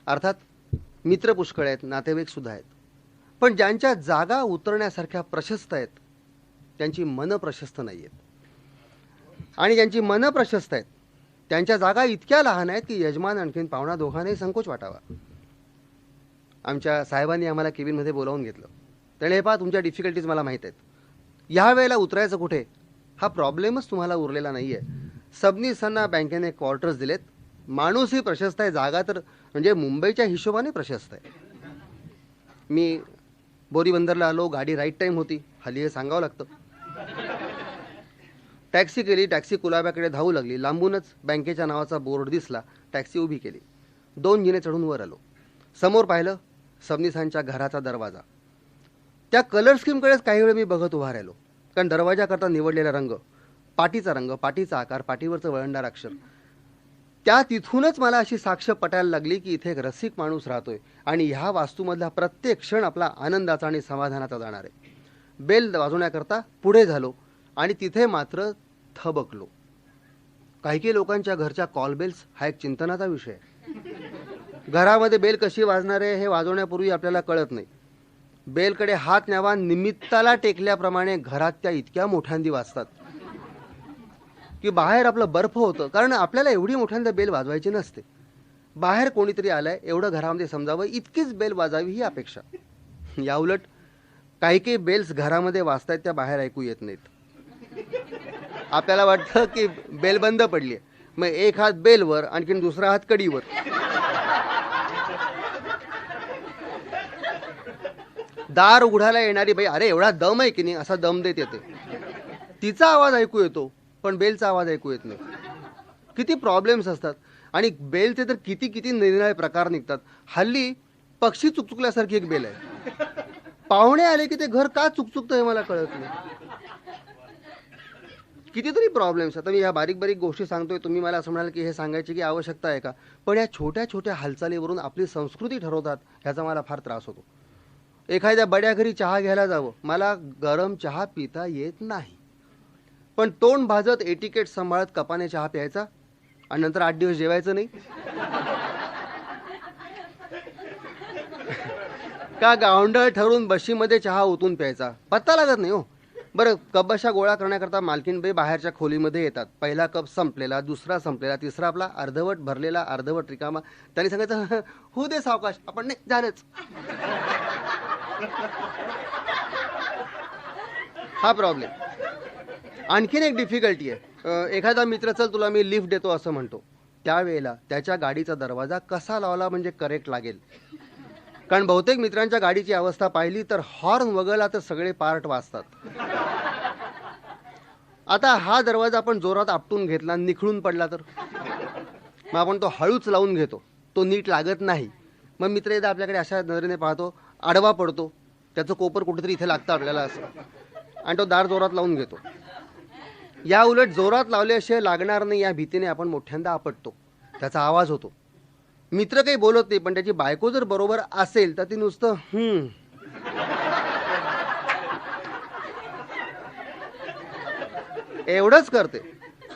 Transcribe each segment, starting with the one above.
अर्थात मित्र पुष्कळ आहेत, नातेवाईक सुद्धा आहेत, पण ज्यांच्या जागा उतरण्यासारख्या प्रशस्त आहेत त्यांची मनं प्रशस्त नाही आहेत. आणि ज्यांची मनं प्रशस्त आहेत त्यांच्या जागा इतक्या लहान आहेत की यजमान आणखीन पाहुणा दोघांनाही संकोच वाटावा. आमच्या साहेबांनी आम्हाला केबिनमध्ये बोलावून घेतलं. त्याने हे पहा, तुमच्या डिफिकल्टीज मला माहीत आहेत, ह्या वेळेला उतरायचं कुठे हा प्रॉब्लेमच तुम्हाला उरलेला नाही आहे. सबनीसांना बँकेने क्वार्टर्स दिलेत, माणूसही प्रशस्त आहे, जागा तर म्हणजे मुंबईच्या हिशोबाने प्रशस्त आहे. मी बोरीबंदरला आलो, गाडी राईट टाईम होती, हल्ली हे सांगावं लागतं. टॅक्सी केली, टॅक्सी कुलाब्याकडे धावू लागली. लांबूनच बँकेच्या नावाचा बोर्ड दिसला, टॅक्सी उभी केली. 2 जिने चढून वर आलो. समोर पाहिलं सबनीसांच्या घराचा दरवाजा. त्या कलर स्कीमकडेच काही वेळ मी बघत उभा राहिलो, कारण दरवाजाकरता निवडलेला रंग, पाटीचा रंग, पाटीचा आकार, पाटीवरचं वळणदार अक्षर, त्या तिथूनच मला अशी साक्ष पटायला लागली की इथे एक रसिक माणूस राहतोय आणि ह्या वास्तूमधला प्रत्येक क्षण आपला आनंदाचा आणि समाधानाचा जाणार आहे. बेल वाजवण्याकरता पुढे झालो आणि तिथे मात्र थबकलो. काही लोकांच्या घरच्या कॉल बेल्स हा एक चिंतनाचा विषय आहे. घरामध्ये बेल कशी वाजणार आहे हे वाजवण्यापूर्वी आपल्याला कळत नाही. बेलकडे हात न्यावा निमित्ताला टेकल्याप्रमाणे घरात त्या इतक्या मोठ्यांदी वाजतात की बाहेर आपलं बर्फ होतं, कारण आपल्याला एवढी मोठ्यांदा बेल वाजवायची नसते. बाहेर कोणीतरी आलाय एवढं घरामध्ये समजावं इतकीच बेल वाजावी ही अपेक्षा. याउलट काही बेल्स घरामध्ये वाजतायत त्या बाहेर ऐकू येत नाहीत. आपल्याला वाटतं की बेल बंद पडली आहे, मग एक हात बेलवर आणखीन दुसरा हात कडीवर. दार उघडायला येणारी बाई अरे एवढा दम आहे की नाही असा दम देत येते. तिचा आवाज ऐकू येतो पण बेलचा आवाज ऐकू येत नाही. किती प्रॉब्लेम्स असतात आणि बेलचे तर किती किती निरनिराळे प्रकार निघतात. हल्ली पक्षी चुकचुकल्यासारखी एक बेल आहे. पाहुणे आले की ते घर का चुकचुकतं हे मला कळत नाही. कितीतरी प्रॉब्लेम्स. आता मी ह्या बारीक बारीक गोष्टी सांगतोय, तुम्ही मला असं म्हणाल की हे सांगायची की आवश्यकता आहे का, पण या छोट्या छोट्या हालचालीवरून आपली संस्कृती ठरवतात ह्याचा मला फार त्रास होतो. एखाद्या बड्या घरी चहा घ्यायला जावं, मला गरम चहा पिता येत नाही, पण तोंड भाजत एटिकेट सांभाळत कपाने चहा प्यायचा आणि नंतर 8 दिवस जेवायचं नाही. का गावंढळ ठरवून बशीमध्ये चहा ओतून प्यायचा पत्ता लागत नाही हो. बरं, कपबशा गोळा करण्याकरता मालकीनबाई बाहेरच्या खोलीमध्ये येतात. पहिला कप संपलेला, दुसरा संपलेला, तिसरा आपला अर्धवट भरलेला, अर्धवट रिकामा. त्यांनी सांगायचं हो दे सावकाश, आपण नाही झालंच. हा प्रॉब्लेम. आणखीन एक डिफिकल्टी आहे. एखादा मित्र चल तुला मी लिफ्ट देतो असं म्हणतो, त्यावेळेला त्याच्या गाडीचा दरवाजा कसा लावला म्हणजे करेक्ट लागेल. कारण बहुतेक मित्रांच्या गाडीची अवस्था पाहिली तर हॉर्न वगळला तर सगळे पार्ट वाजतात. आता हा दरवाजा आपण जोरात आपटून घेतला, निखळून पडला तर मग आपण तो हळूच लावून घेतो, तो नीट लागत नाही. मग मित्र एकदा आपल्याकडे अशा नजरेने पाहतो, आडवा पडतो, त्याचं कोपर कुठेतरी इथे लागतं आपल्याला असं, आणि तो दार जोरात लावून घेतो. या उलट जोरात लावल्याशिवाय लागणार नाही या भीतीने आपण मोठ्यांदा आपटतो, त्याचा आवाज होतो. मित्र काही बोलत नाही, पण त्याची बायको जर बरोबर असेल तर ती नुसतं एवढंच करते,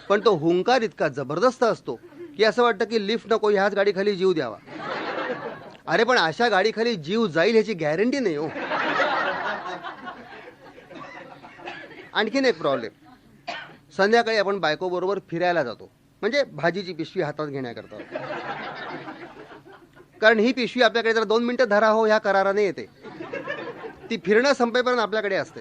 पण तो हुंकार इतका जबरदस्त असतो की असं वाटतं की लिफ्ट नको, ह्याच गाडीखाली जीव द्यावा. अरे पण अशा गाडीखाली जीव जाईल ह्याची गॅरंटी नाही हो. आणखीन एक प्रॉब्लेम, संध्याकाळी आपण बायको बरोबर फिरायला जातो, म्हणजे भाजीची पिशवी हातात घेण्याकरता. कारण ही पिशवी आपल्याकडे जर 2 मिनिटं धरा हो ह्या कराराने येते, ती फिरणं संपेपर्यंत आपल्याकडे असते.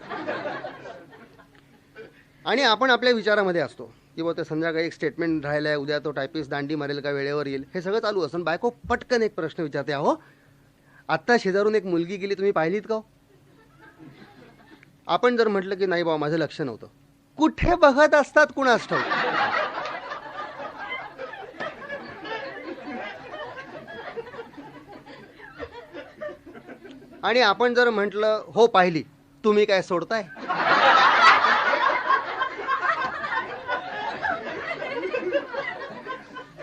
आणि आपण आपल्या विचारामध्ये असतो की बाबा ते संध्याकाळी एक स्टेटमेंट राहिलं आहे, उद्या तो टायपिस्ट दांडी मारेल का, वेळेवर येईल, हे सगळं चालू असतं. बायको पटकन एक प्रश्न विचारते, अहो आत्ता शेजारून एक मुलगी गेली, तुम्ही पाहिलीत का? आपण जर म्हटलं की नाही बाबा माझं लक्ष नव्हतं, कुठे बघत असतात कुणास ठाऊक. आणि आपण जर म्हटलं हो पाहिली, तुम्ही काय सोडताय?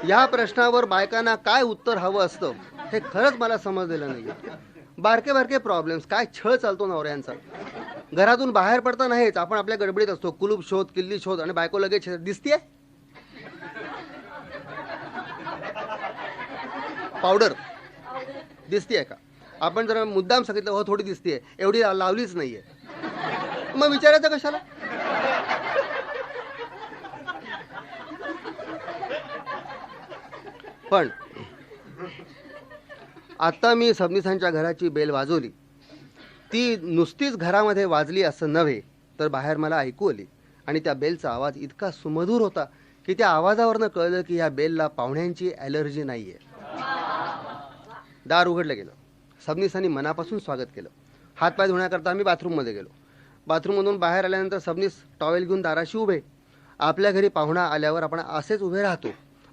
या प्रश्नावर बायकांना काय उत्तर हवं असतं हे खरंच मला समजलेलं नाही. बारके बारके प्रॉब्लेम्स, काय छळ चालतो नवऱ्यांचा. घरातून बाहेर पडता नाहीच, आपण आपल्या गडबडीत असतो, कुलूप शोध, किल्ली शोध, आणि बायको लगेच दिसतीये पावडर. दिसतीये का? आपण जर मुद्दाम सांगितलं हो थोडी दिसतीये, एवढी लावलीच नाहीये, मग विचारायचं कशाला? पण आता मी सबनीसांच्या घराची बेल वाजवली. ती नुसतीच घरामध्ये वाजली असं नव्हे, तर बाहेर मला ऐकू आली. आणि त्या बेलचा आवाज इतका सुमधूर होता की त्या आवाजावरनं कळलं की या बेलला पाहुण्यांची ॲलर्जी नाहीये. दार उघडलं गेलं. सबनीसांनी मनापासून स्वागत केलं. हातपाय धुण्याकरता आम्ही बाथरूममध्ये गेलो. बाथरूममधून बाहेर आल्यानंतर सबनीस टॉवेल घेऊन दाराशी उभे. आपल्या घरी पाहुणा आल्यावर आपण असेच उभे राहतो,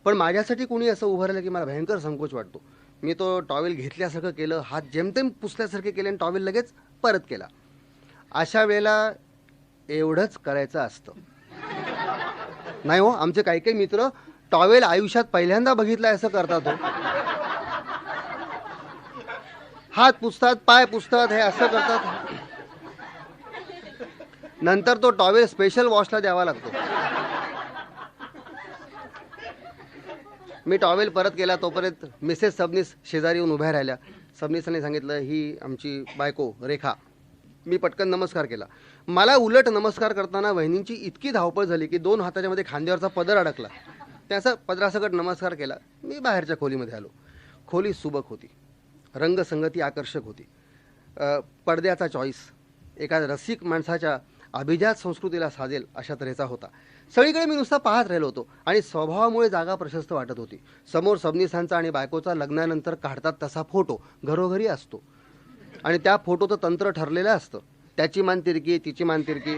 पण माझ्यासाठी कोणी असं उभं राहिलं की मला भयंकर संकोच वाटतो. मी तो टॉवेल घेतल्यासारखं केलं, हात जेमतेम पुसल्यासारखे केले आणि टॉवेल लगेच परत केला. अशा वेळेला एवढंच करायचं असतं. नाही हो, आमचे काही काही मित्र टॉवेल आयुष्यात पहिल्यांदा बघितलाय असं करतात हो. हात पुसतात, पाय पुसतात, हे असं करतात. नंतर तो टॉवेल स्पेशल वॉशला द्यावा लागतो. मी टॉवेल परत केला तोपर्यंत मिसेस सबनीस शेजारी येऊन उभ्या राहिल्या. सबनीसने सांगितलं ही आमची बायको रेखा. मी पटकन नमस्कार केला. मला उलट नमस्कार करताना वहिनींची इतकी धावपळ झाली की 2 हाताच्या मध्ये खांद्यावरचा पदर अडकला. त्याचा पदरासकट नमस्कार केला. मी बाहेरच्या खोलीमध्ये आलो. खोली सुबक होती, रंगसंगती आकर्षक होती. पडद्याचा चॉईस एका रसिक माणसाच्या अभिजात संस्कृतीला साजेल अशा तऱ्हेचा होता. सगळीकडे मी नुसता पाहत राहिलो होतो आणि स्वभावामुळे जागा प्रशस्त वाटत होती. समोर सबनीसांचा आणि बायकोचा लग्नानंतर काढतात तसा फोटो घरोघरी असतो आणि त्या फोटोचं तंत्र ठरलेलं असतं. त्याची मान तिरकी, तिची मान तिरकी,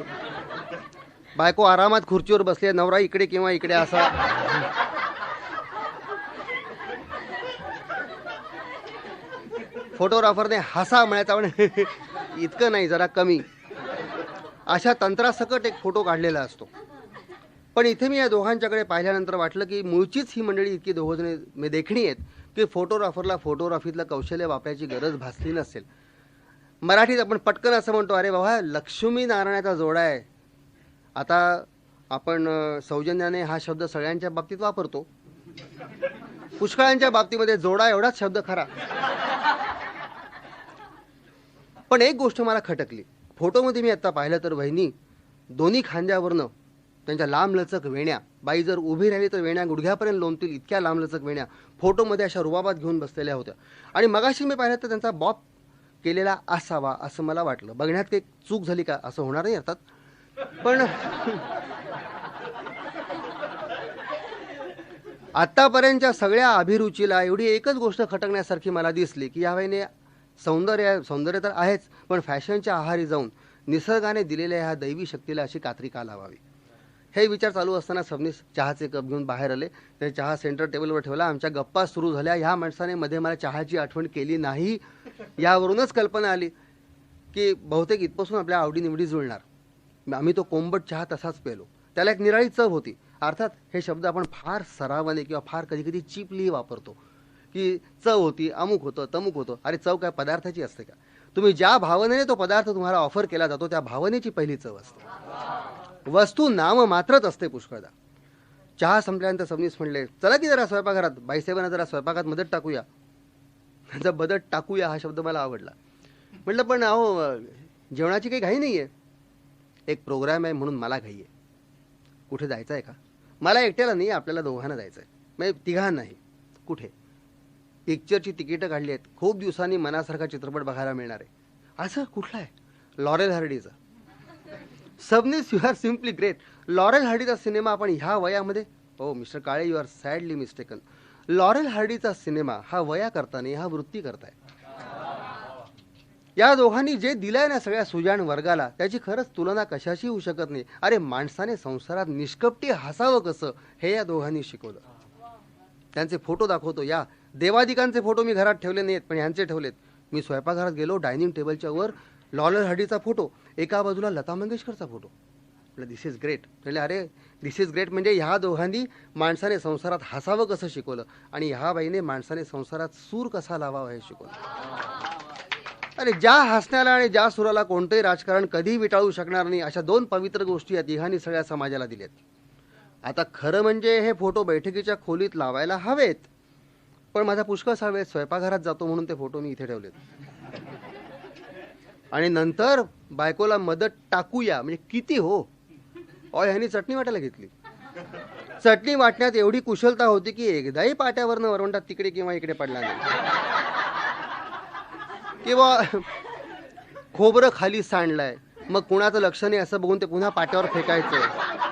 बायको आरामात खुर्चीवर बसली, नवरा इकडे किंवा इकडे असा. फोटोग्राफरने हसा म्हणायचा पण इतकं नाही, जरा कमी. अशा तंत्रासकट एक फोटो काढलेला असतो. पण इथे मी या दोघांच्याकडे पाहिल्यानंतर वाटलं की मूळचीच ही मंडळी इतकी दोघंजणे देखणी आहेत की फोटोग्राफरला फोटोग्राफीतलं कौशल्य वापरायची गरज भासली नसेल. मराठीत आपण पटकन असं म्हणतो, अरे बाबा लक्ष्मी नारायणाचा जोडा आहे. आता आपण सौजन्याने हा शब्द सगळ्यांच्या बाबतीत वापरतो. पुष्कळांच्या बाबतीमध्ये जोडा एवढाच शब्द खरा. पण एक गोष्ट मला खटकली. फोटोमध्ये मी आता पाहिलं तर वहिनी दोन्ही खांद्यावरनं त्यांच्या लांबलचक वेण्या, बाई जर उभी राहिली तर वेण्या गुडघ्यापर्यंत लोंबतील इतक्या लांबलचक वेण्या फोटोमध्ये अशा रुबाबात घेऊन बसलेल्या होत्या. आणि मगाशी मी पाहिलं तर त्यांचा बॉब केलेला असावा असं मला वाटलं. बघण्यात काही चूक झाली का असं होणार नाही अर्थात, पण आतापर्यंतच्या सगळ्या अभिरुचीला एवढी एकच गोष्ट खटकण्यासारखी मला दिसली की या बाईने सौंदर्य तर आहेच, पण फॅशनच्या आहारी जाऊन निसर्गाने दिलेल्या ह्या दैवी शक्तीला अशी कात्री का लावावी. हे विचार चालू असताना सबनीस चहाचे कप घेऊन बाहेर आले. ते चहा सेंटर टेबलवर ठेवला. आमच्या गप्पा सुरू झाल्या. ह्या माणसाने मध्ये मला चहाची आठवण केली नाही. यावरूनच कल्पना आली की बहुतेक इथपासून आपल्या आवडीनिवडी जुळणार. आम्ही तो कोंबट चहा तसाच पेलो. त्याला एक निराळी चव होती. अर्थात हे शब्द आपण फार सरावाने किंवा फार कधी कधी चीपली वापरतो की चव होती, अमुक होतं, तमुक होतं. अरे चव काय पदार्थाची असते का? तुम्ही ज्या भावनेने तो पदार्थ तुम्हाला ऑफर केला जातो त्या भावनेची पहिली चव असते. वस्तू नाम मात्रच असते पुष्कळदा. चहा संपल्यानंतर सबनीस म्हणले, चला की जरा स्वयंपाकघरात, बाईसाहेबांना जरा स्वयंपाकात मदत टाकूया. त्यांचा मदत टाकूया हा शब्द मला आवडला. म्हटलं पण अहो जेवणाची काही घाई नाही आहे. एक प्रोग्राम आहे म्हणून मला घाई आहे. कुठे जायचं आहे का? मला एकट्याला नाही, आपल्याला दोघांना जायचं आहे, म्हणजे तिघांनाही. कुठे? पिक्चरची तिकीटं काढली आहेत. खूप दिवसांनी मनासारखा चित्रपट बघायला मिळणार आहे. असं कुठला आहे? लॉरेल हार्डीचा. Sabnis you are simply great. Laurel हार्डीचा सिनेमा आपण ह्या वयामध्ये? हो mister Kale, you are sadly mistaken. Laurel हार्डीचा सिनेमा हा वया करता नाही, हा वृत्ती करताय. या दोघांनी जे दिलंय ना सगळ्या सुजाण वर्गाला त्याची खरंच तुलना कशाशी होऊ शकत नाही. अरे माणसाने संसारात निष्कपटी हसावं कसं हे या दोघांनी शिकवलं. त्यांचे फोटो दाखवतो. या देवादिकांचे फोटो मी घरात ठेवले नाहीत, पण यांचे ठेवलेत. मी स्वयंपाकघरात गेलो, डायनिंग टेबलच्या वर लॉरेल हार्डीचा फोटो, एका बाजूला लता मंगेशकरचा फोटो. म्हटलं दिस इज ग्रेट. म्हटलं अरे दिस इज ग्रेट म्हणजे ह्या दोघांनी माणसाने संसारात हसावं कसं शिकवलं आणि ह्या बाईने माणसाने संसारात सूर कसा लावावा हे शिकवलं. अरे ज्या हसण्याला आणि ज्या सुराला कोणतंही राजकारण कधी विटाळू शकणार नाही अशा 2 पवित्र गोष्टी या तिघांनी सगळ्या समाजाला दिल्यात. आता खरं म्हणजे हे फोटो बैठकीच्या खोलीत लावायला हवेत, पण माझा पुष्कळसा वेळ स्वयंपाकघरात जातो म्हणून ते फोटो मी इथे ठेवलेत. आणि नंतर बायकोला मदत टाकूया म्हणजे किती हो, ह्यांनी चटणी वाटायला घेतली. चटणी वाटण्यात एवढी कुशलता होती की एकदाही पाट्यावरनं वरवंटा तिकडे किंवा इकडे पडला नाही, किंवा खोबरं खाली सांडलंय मग कुणाचं लक्ष नाही असं बघून ते पुन्हा पाट्यावर फेकायचं.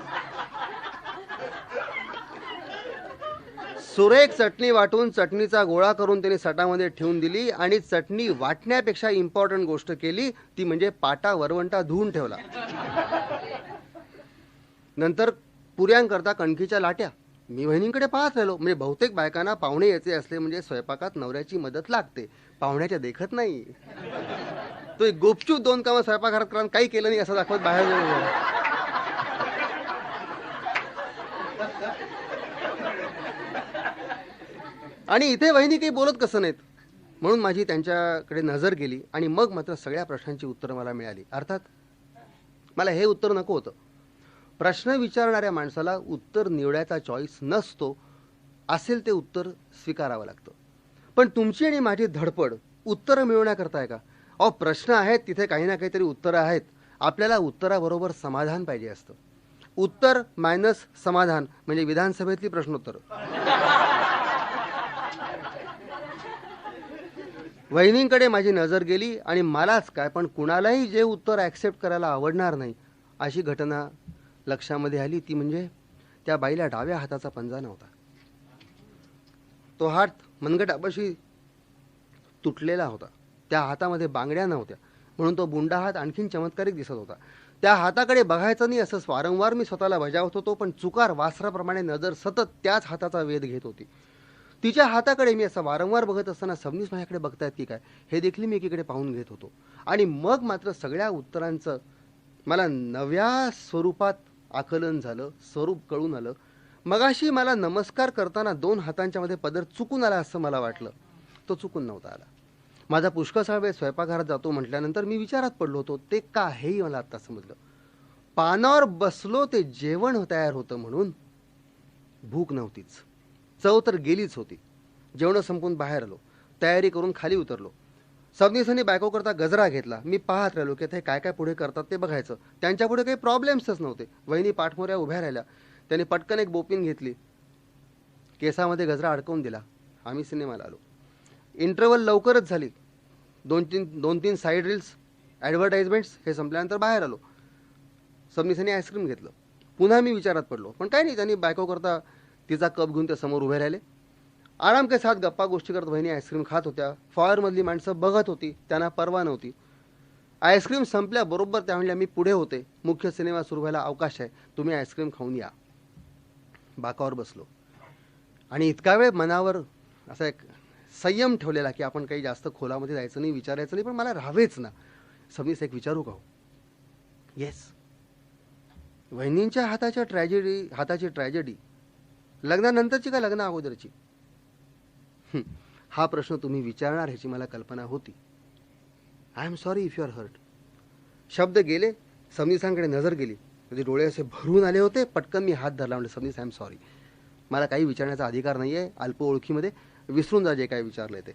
सुरेख चटणी वाटून चटणीचा गोळा करून त्याने सटामध्ये ठेवून दिली आणि चटणी वाटण्यापेक्षा इम्पॉर्टंट गोष्ट केली ती म्हणजे पाटा वरवंटा धुवून ठेवला. नंतर पुऱ्यांकरता कणकीच्या लाट्या. मी वहिनींकडे पाहत राहिलो. म्हणजे बहुतेक बायकांना पाहुणे यायचे असले म्हणजे स्वयंपाकात नवऱ्याची मदत लागते, पाहुण्याच्या देखत नाही. तो एक गुपचूप 2 कामं स्वयंपाकघरात करून काही केलं नाही असं दाखवत बाहेर गेलो. आणि इथे वहिनी काही बोलत कसं नाहीत म्हणून माझी त्यांच्याकडे नजर गेली आणि मग मात्र सगळ्या प्रश्नांची उत्तरं मला मिळाली. अर्थात मला हे उत्तर नको होतं. प्रश्न विचारणाऱ्या माणसाला उत्तर निवडायचा चॉईस नसतो, असेल ते उत्तर स्वीकारावं लागतं. पण तुमची आणि माझी धडपड उत्तरं मिळवण्याकरता आहे का? प्रश्न आहेत तिथे काही ना काहीतरी उत्तरं आहेत. आपल्याला उत्तराबरोबर समाधान पाहिजे असतं. उत्तर मायनस समाधान म्हणजे विधानसभेतली प्रश्नोत्तर. वहिनींकडे माझी नजर गेली आणि मलाच काय पण कुणालाही जे उत्तर ॲक्सेप्ट करायला आवडणार नाही अशी घटना लक्षामध्ये आली. ती म्हणजे त्या बाईला डाव्या हाताचा पंजा नव्हता. तो हात मनगटापाशी तुटलेला होता. त्या हातामध्ये बांगड्या नव्हत्या म्हणून तो बुंडा हात आणखीन चमत्कारिक दिसत होता. त्या हाताकडे बघायचं नाही असं वारंवार मी स्वतःला बजावत होतो, पण चुकार वासराप्रमाणे नजर सतत त्याच हाताचा वेध घेत होती. तिच्या हाताकडे मी असं वारंवार बघत असताना सबनीस माझ्याकडे बघतायत की काय हे देखील मी एकीकडे पाहून घेत होतो. आणि मग मात्र सगळ्या उत्तरांचं मला नव्या स्वरूपात आकलन झालं, स्वरूप कळून आलं. मगाशी मला नमस्कार करताना 2 हातांच्या मध्ये पदर चुकून आला असं मला वाटलं, तो चुकून नव्हता आला. माझा पुष्कळसा वेळ स्वयंपाकघरात जातो म्हटल्यानंतर मी विचारात पडलो होतो. ते का हेही मला आत्ता समजलं. पानावर बसलो ते जेवण तयार होतं म्हणून भूक नव्हतीच, चव तर गेलीच होती. जेवण संपून बाहेर आलो, तयारी करून खाली उतरलो. सबनीसांनी बायको करता गजरा घेतला. मी पाहत राहिलो की ते काय काय पुढे करतात ते बघायचं. त्यांच्या पुढे काही प्रॉब्लेम्सच नव्हते. वहिनी पाठमोऱ्या उभ्या राहिल्या. त्यांनी पटकन एक बोपिन घेतली, केसामध्ये गजरा अडकवून दिला. आम्ही सिनेमाला आलो. इंटरव्हल लवकरच झाली. 2-3 साईड रील्स, ॲडव्हर्टाइजमेंट्स हे संपल्यानंतर बाहेर आलो. सबनीसांनी आईस्क्रीम घेतलं. पुन्हा मी विचारात पडलो, पण काय नाही. त्यांनी बायको करता तिचा कप घेऊन ते समोर उभे राहिले. आराम के साथ गप्पा गोष्टी करत वहिनी आईस्क्रीम खात होत्या. फॉयरमधली माणसं बघत होती, त्यांना परवा नव्हती. आईस्क्रीम संपल्याबरोबर त्या म्हणल्या मी पुढे होते, मुख्य सिनेमा सुरू व्हायला अवकाश आहे, तुम्ही आईस्क्रीम खाऊन या. बाकावर बसलो आणि इतका वेळ मनावर असा एक संयम ठेवलेला की आपण काही जास्त खोलामध्ये जायचं नाही, विचारायचं नाही, पण मला राहावेच ना. सबनीस एक विचारू का हो? येस. वहिनींच्या हाताची ट्रॅजेडी लग्नानंतरची का लग्ना अगोदरची? हा प्रश्न तुम्ही विचारणार ह्याची मला कल्पना होती. I am sorry if you are hurt. शब्द गेले. सबनीसांकडे नजर गेली. म्हणजे डोळे असे भरून आले होते. पटकन मी हात धरला. म्हणजे सबनीस आय एम सॉरी, मला काही विचारण्याचा अधिकार नाही आहे. अल्प ओळखीमध्ये विसरून जा जे काय विचारलंय ते.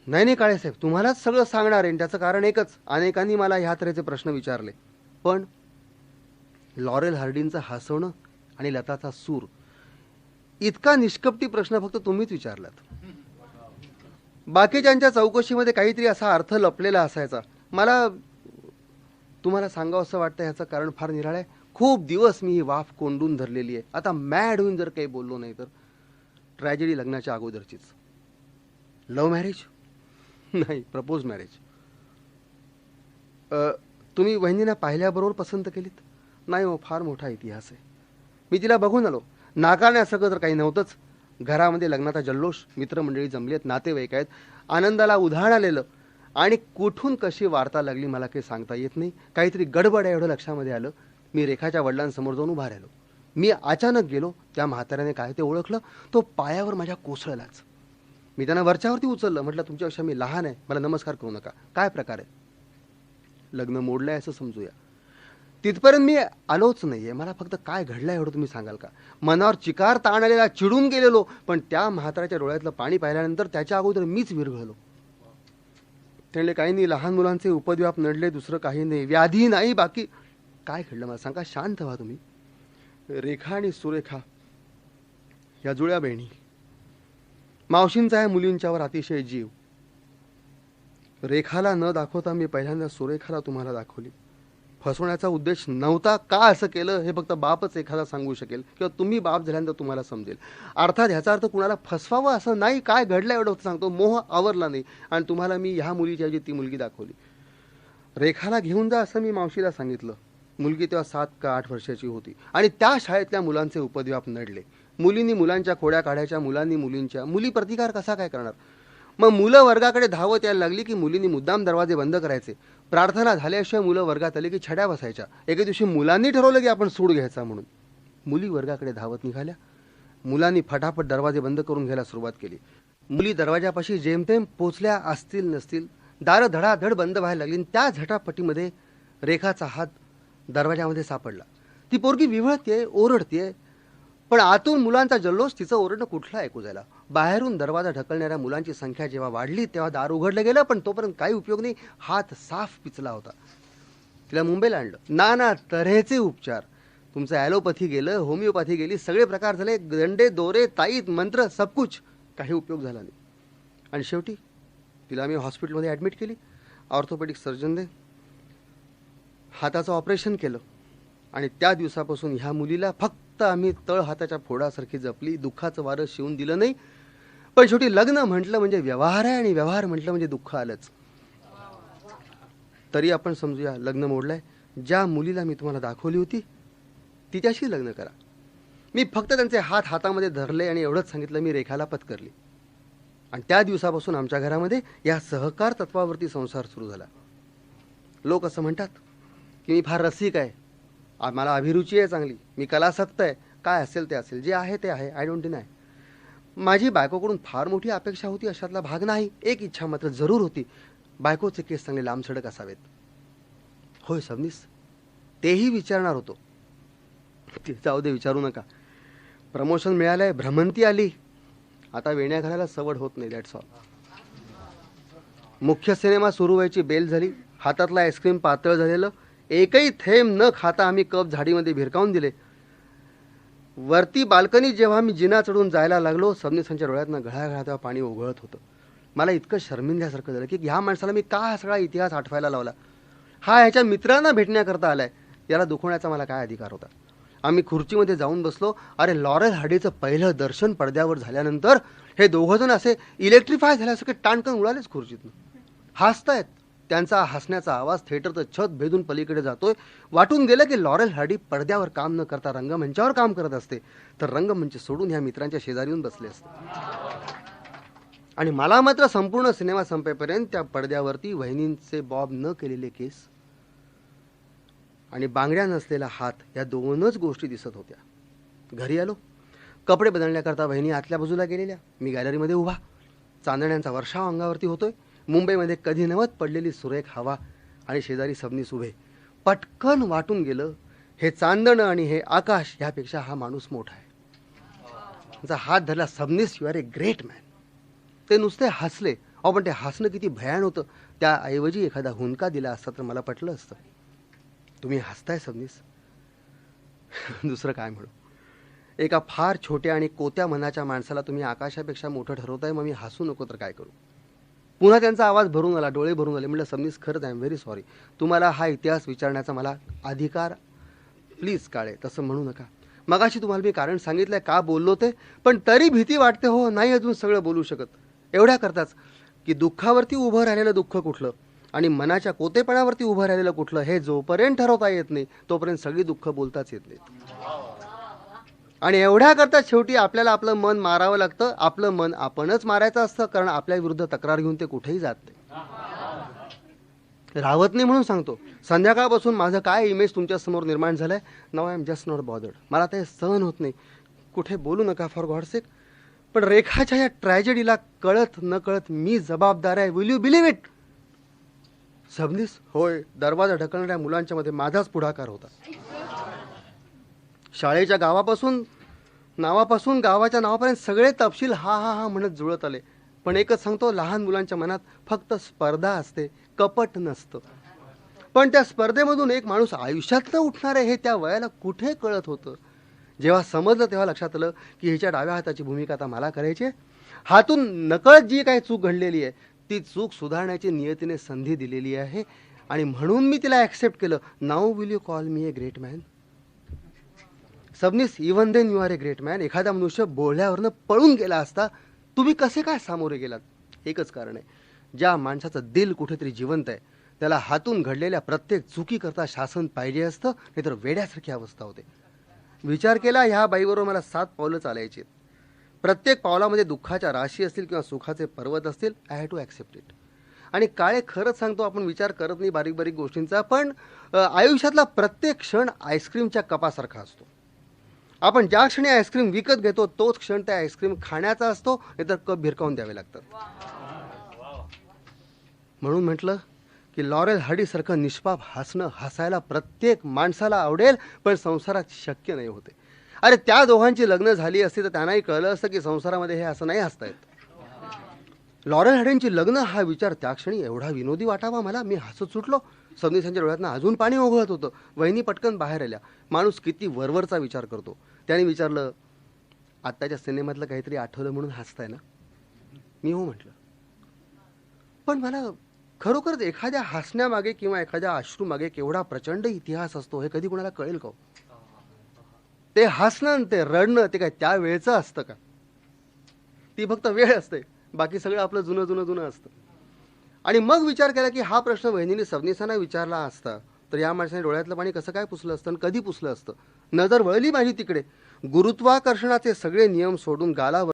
नाही काळेसाहेब, तुम्हालाच सगळं सांगणार आहे. त्याचं कारण एकच, अनेकांनी मला ह्या तऱ्हेचे प्रश्न विचारले, पण लॉरेल हार्डिनचं हसवणं आणि लताचा सूर इतका निष्कपटी प्रश्न फक्त तुम्हीच विचारलात. बाकीच्यांच्या चौकशीमध्ये काहीतरी असा अर्थ लपलेला असायचा. मला तुम्हाला सांगावं असं वाटतं ह्याचं कारण फार निराळं आहे. खूप दिवस मी ही वाफ कोंडून धरलेली आहे. आता मॅड होऊन जर काही बोललो नाही तर ट्रॅजेडी लग्नाच्या अगोदरचीच. लव्ह मॅरेज नाही, प्रपोज मॅरेज. तुम्ही वहिनींना पाहिल्याबरोबर पसंत केलीत? नाही हो, फार मोठा इतिहास आहे. मी तिला बघून आलो. नाकारण्यासारखं तर काही नव्हतंच. घरामध्ये लग्नाचा जल्लोष, मित्रमंडळी जमली आहेत, नातेवाईक आहेत, आनंदाला उधाण आलेलं. आणि कुठून कशी वार्ता लागली मला काही सांगता येत नाही. काहीतरी गडबड आहे एवढं लक्षामध्ये आलं. मी रेखाच्या वडिलांसमोर जाऊन उभा राहिलो. मी अचानक गेलो. त्या म्हाताऱ्याने काय ते ओळखलं. तो पायावर माझ्या कोसळलाच. मी त्यांना वरच्यावरती उचललं. म्हटलं तुमच्यापेक्षा मी लहान आहे, मला नमस्कार करू नका. काय प्रकार आहे? लग्न मोडलंय असं समजूया. तिथपर्यंत मी आलोच नाहीये. मला फक्त काय घडलं एवढं तुम्ही सांगाल का? मनावर चिकार ताण आलेला, चिडून गेलेलो, पण त्या म्हाताऱ्याच्या डोळ्यातलं पाणी पाहिल्यानंतर त्याच्या अगोदर मीच विरघळलो. त्यामुळे काही नाही, लहान मुलांचे उपद्व्याप नडले, दुसरं काही नाही, व्याधी नाही, बाकी काय घडलं मला सांगा. शांत व्हा तुम्ही. रेखा आणि सुरेखा या जुळ्या बहिणी, मावशींचा या मुलींच्यावर अतिशय जीव. रेखाला न दाखवता मी पहिल्यांदा सुरेखाला तुम्हाला दाखवली. फसवण्याचा उद्देश नव्हता. का असं केलं हे फक्त बापच एखादा सांगू शकेल, किंवा तुम्ही बाप झाल्यानंतर तुम्हाला समजेल. अर्थात ह्याचा अर्थ कुणाला फसवावं असं नाही. काय घडलं एवढं सांगतो. मोह आवरला नाही आणि तुम्हाला मी ह्या मुलीची ऐवजी ती मुलगी दाखवली. रेखाला घेऊन जा असं मी मावशीला सांगितलं. मुलगी तेव्हा 7 का 8 वर्षाची होती आणि त्या शाळेतल्या मुलांचे उपद्व्याप नडले. मुलींनी मुलांच्या खोड्या काढायच्या, मुलांनी मुलींच्या. मुली प्रतिकार कसा काय करणार? मग मुलं वर्गाकडे धावत यायला लागली की मुलींनी मुद्दाम दरवाजे बंद करायचे. प्रार्थना झाल्याशिवाय मुलं वर्गात आली की छड्या बसायच्या. एके दिवशी मुलांनी ठरवलं की आपण सूड घ्यायचा म्हणून. मुली वर्गाकडे धावत निघाल्या. मुलांनी फटाफट दरवाजे बंद करून घ्यायला सुरुवात केली. मुली दरवाजापाशी जेमतेम पोचल्या असतील नसतील, दारं धडाधड बंद व्हायला लागली. त्या झटापटीमध्ये रेखाचा हात दरवाजामध्ये सापडला. ती पोरगी विव्हळतेय, ओरडतेय, पण आतून मुलांचा जल्लोष, तिचं ओरडणं कुठलं ऐकू जायला. बाहेरून दरवाजा ढकलणाऱ्या मुलांची संख्या जेव्हा वाढली तेव्हा दार उघडलं गेलं, पण तोपर्यंत काही उपयोग नाही. हात साफ पिचला होता. तिला मुंबईला आणलं. नाना तऱ्हेचे उपचार. तुमचं ॲलोपॅथी गेलं, होमिओपॅथी गेली, सगळे प्रकार झाले, गंडे दोरे ताईत मंत्र सबकुछ. काही उपयोग झाला नाही. आणि शेवटी तिला आम्ही हॉस्पिटलमध्ये ॲडमिट केली. ऑर्थोपेडिक सर्जनने हाताचं ऑपरेशन केलं आणि त्या दिवसापासून ह्या मुलीला फक्त आम्ही तळ हाताच्या फोडासारखी जपली. दुःखाचं वारं शिवून दिलं नाही. पण शेवटी लग्न म्हटलं म्हणजे व्यवहार आहे आणि व्यवहार म्हटलं म्हणजे दुःख आलंच. तरी आपण समजूया लग्न मोडलंय. ज्या मुलीला मी तुम्हाला दाखवली होती तिच्याशी लग्न करा. मी फक्त त्यांचे हात हातामध्ये धरले आणि एवढंच सांगितलं. मी रेखाला पत्करली आणि त्या दिवसापासून आमच्या घरामध्ये या सहकार तत्वावरती संसार सुरू झाला. लोक असं म्हणतात की मी फार रसिक आहे, मला अभिरुची आहे चांगली, मी कलासक्त आहे. काय असेल ते असेल, जे आहे ते आहे. I don't deny. माझी बायकोकडून फार मोठी अपेक्षा होती अशातला भाग नाही. एक इच्छा मात्र जरूर होती, बायकोचे केस चांगले लांबसडक असावेत. होय सबनीस, तेही विचारणार होतो. जाऊ दे, विचारू नका. प्रमोशन मिळालंय, भ्रमंती आली, आता वेण्या घालायला सवड होत नाही. That's all. मुख्य सिनेमा सुरू व्हायची बेल झाली. हातातला आईस्क्रीम पातळ झालेलं. एकही थेंब न खाता आम्ही कप झाडीमध्ये भिरकावून दिले. वरती बाल्कनीत जेव्हा मी जिना चढून जायला लागलो, सबनीसांच्या डोळ्यातनं घळाघळा तेव्हा पाणी ओघळत होतं. मला इतकं शर्मिंद्यासारखं झालं की ह्या माणसाला मी का हा सगळा इतिहास आठवायला लावला. हा ह्याच्या मित्रांना भेटण्याकरता आलाय, याला दुखवण्याचा मला काय अधिकार होता. आम्ही खुर्चीमध्ये जाऊन बसलो. अरे लॉरेल हार्डीचं पहिलं दर्शन पडद्यावर झाल्यानंतर हे दोघंजण असे इलेक्ट्रिफाय झाल्यासारखे टाणकन उडालेच खुर्चीतून. हसतायत. त्यांचा हसण्याचा आवाज थिएटरचं छत भेदून पलीकडे जातोय. वाटून गेलं की लॉरेल हार्डी पडद्यावर काम न करता रंगमंचावर काम करत असते, तर रंगमंच सोडून ह्या मित्रांच्या शेजारी येऊन बसले असते. आणि मला मात्र संपूर्ण सिनेमा संपेपर्यंत त्या पडद्यावरती वहिनींचे बॉब न केलेले केस आणि बांगड्या नसलेला हात, या दोनच गोष्टी दिसत होत्या. घरी आलो. कपडे बदलण्याकरता वहिनी आतल्या बाजूला गेलेल्या. मी गॅलरीमध्ये उभा. चांदण्यांचा वर्षाव अंगावरती होतोय. मुंबईमध्ये कधी नवत पडलेली सुरेख हवा आणि शेजारी सबनीस उभे. पटकन वाटून गेलं, हे चांदणं आणि हे आकाश ह्यापेक्षा हा माणूस मोठा आहे. त्यांचा हात धरला. Sabnis, you are a great man. ते नुसते हसले. अहो पण ते हसणं किती भयान होतं. त्याऐवजी एखादा हुंदका दिला असता तर मला पटलं असतं. तुम्ही हसताय सबनीस. दुसरं काय म्हणू. एका फार छोट्या आणि कोत्या मनाच्या माणसाला तुम्ही आकाशापेक्षा मोठं ठरवताय, मग मी हसू नको तर काय करू. पुन्हा त्यांचा आवाज भरून आला, डोळे भरून आले. म्हटलं सबनीस, खरंच आय एम व्हेरी सॉरी. तुम्हाला हा इतिहास विचारण्याचा मला अधिकार, प्लीज काळे तसं म्हणू नका. मगाशी तुम्हाला मी कारण सांगितलंय का बोललो ते, पण तरी भीती वाटते हो, नाही अजून सगळं बोलू शकत. एवढ्या करताच की दुःखावरती उभं राहिलेलं दुःख कुठलं आणि मनाच्या कोतेपणावरती उभं राहिलेलं कुठलं हे जोपर्यंत ठरवता येत नाही तोपर्यंत सगळी दुःख बोलताच येत नाहीत. आणि एवढ्या करता शेवटी आपल्याला आपलं मन मारावं लागतं. आपलं मन आपणच मारायचं असतं, कारण आपल्या विरुद्ध तक्रार घेऊन ते कुठेही जात नाही, राहत नाही. म्हणून सांगतो, संध्याकाळपासून माझं काय इमेज तुमच्या समोर निर्माण झालंय. नाव I am just not bothered. मला ते सहन होत नाही. कुठे बोलू नका फॉर गॉड सेक. पण रेखाच्या या ट्रॅजेडीला कळत न कळत मी जबाबदार आहे. Will you believe it. Sabnis, होय. दरवाजा ढकलणाऱ्या मुलांच्या मध्ये माझाच पुढाकार होता. शाळेच्या नावापासून गावाच्या नावापर्यंत सगळे तपशील हा हा हा म्हणत जुळत आले. पण एकच सांगतो, लहान मुलांच्या मनात फक्त स्पर्धा असते, कपट नसतं. पण त्या स्पर्धेमधून एक माणूस आयुष्यातनं उठणार आहे हे त्या वयाला कुठे कळत होतं. जेव्हा समजलं तेव्हा लक्षात आलं की हिच्या डाव्या हाताची भूमिका आता मला करायची आहे. हातून नकळत जी काही चूक घडलेली आहे ती चूक सुधारण्याची नियतीने संधी दिलेली आहे आणि म्हणून मी तिला ॲक्सेप्ट केलं. Now will you call me a great man? Sabnis, even then you are a great man. एखादा मनुष्य बोलल्यावरनं पळून गेला असता, तुम्ही कसे काय सामोरे गेलात? एकच कारण आहे, ज्या माणसाचं दिल कुठेतरी जिवंत आहे त्याला हातून घडलेल्या प्रत्येक चुकीकरता शासन पाहिजे असतं, नाहीतर वेड्यासारखी अवस्था होते. विचार केला, ह्या बाईबरोबर मला 7 पावलं चालायची. प्रत्येक पावलामध्ये दुःखाच्या राशी असतील किंवा सुखाचे पर्वत असतील. I have to accept it. आणि काळे, खरंच सांगतो, आपण विचार करत नाही बारीक बारीक गोष्टींचा, पण आयुष्यातला प्रत्येक क्षण आईस्क्रीमच्या कपासारखा असतो. आपण ज्या क्षणी आईस्क्रीम विकत घेतो तोच क्षण त्या आईस्क्रीम खाण्याचा असतो, नाहीतर कप भिरकावून द्यावे लागतात. म्हणून म्हटलं की लॉरेल हार्डीसारखं निष्पाप हसणं हसायला प्रत्येक माणसाला आवडेल, पण संसारात शक्य नाही होते. अरे, त्या दोघांची लग्न झाली असती तर त्यांनाही कळलं असतं की संसारामध्ये हे असं नाही हसता येत. लॉरेल हार्डींची लग्न हा विचार त्या क्षणी एवढा विनोदी वाटावा मला, मी हसत सुटलो. सबनीसांच्या डोळ्यातनं अजून पाणी ओघळत होतं. वहिनी पटकन बाहेर आल्या. माणूस किती वरवरचा विचार करतो. त्याने विचारलं, आत्ताच्या सिनेमातलं काहीतरी आठवलं म्हणून हसताय ना? मी हो म्हटलं. पण मला खरोखरच एखाद्या हसण्यामागे किंवा एखाद्या अश्रूमागे केवढा प्रचंड इतिहास असतो हे कधी कोणाला कळेल का? ते हसणं ते रडणं ते काय त्या वेळचं असतं का? ती फक्त वेळ असते, बाकी सगळं आपलं जुनं जुनं जुनं असतं. आणि मग विचार केला की हा प्रश्न वहिनीने सबनीसांना विचारला असता तर या माणसाने डोळ्यातलं पाणी कसं काय पुसलं असतं आणि कधी पुसलं असतं. नजर वळली माझी तिकडे. गुरुत्वाकर्षणाचे सगळे नियम सोडून गालावर